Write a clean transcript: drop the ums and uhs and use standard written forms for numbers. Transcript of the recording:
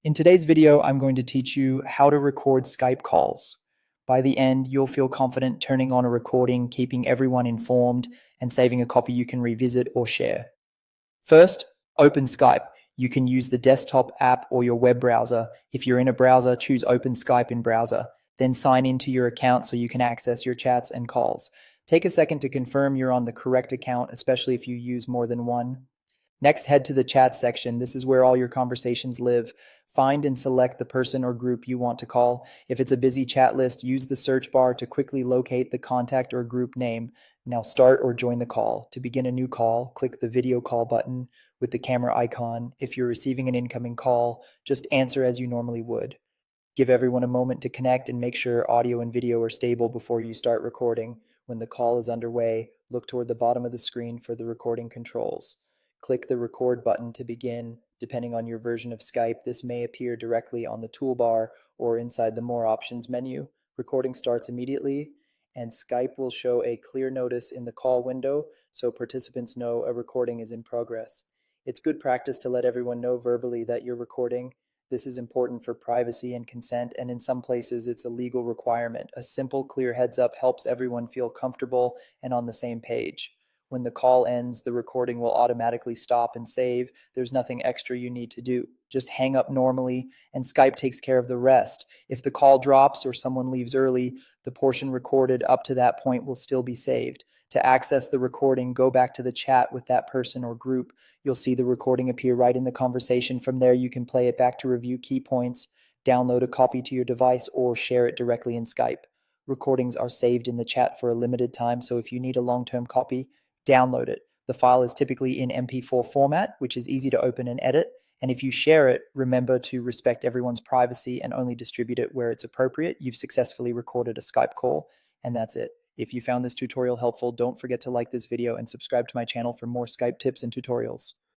In today's video, I'm going to teach you how to record Skype calls. By the end, you'll feel confident turning on a recording, keeping everyone informed, and saving a copy you can revisit or share. First, open Skype. You can use the desktop app or your web browser. If you're in a browser, choose Open Skype in browser. Then sign into your account so you can access your chats and calls. Take a second to confirm you're on the correct account, especially if you use more than one. Next, head to the chat section. This is where all your conversations live. Find and select the person or group you want to call. If it's a busy chat list, use the search bar to quickly locate the contact or group name. Now start or join the call. To begin a new call, click the video call button with the camera icon. If you're receiving an incoming call, just answer as you normally would. Give everyone a moment to connect and make sure audio and video are stable before you start recording. When the call is underway, look toward the bottom of the screen for the recording controls. Click the record button to begin. Depending on your version of Skype, this may appear directly on the toolbar or inside the More Options menu. Recording starts immediately, and Skype will show a clear notice in the call window so participants know a recording is in progress. It's good practice to let everyone know verbally that you're recording. This is important for privacy and consent, and in some places it's a legal requirement. A simple, clear heads up helps everyone feel comfortable and on the same page. When the call ends, the recording will automatically stop and save. There's nothing extra you need to do. Just hang up normally, and Skype takes care of the rest. If the call drops or someone leaves early, the portion recorded up to that point will still be saved. To access the recording, go back to the chat with that person or group. You'll see the recording appear right in the conversation. From there, you can play it back to review key points, download a copy to your device, or share it directly in Skype. Recordings are saved in the chat for a limited time, so if you need a long-term copy, download it. The file is typically in MP4 format, which is easy to open and edit. And if you share it, remember to respect everyone's privacy and only distribute it where it's appropriate. You've successfully recorded a Skype call, and that's it. If you found this tutorial helpful, don't forget to like this video and subscribe to my channel for more Skype tips and tutorials.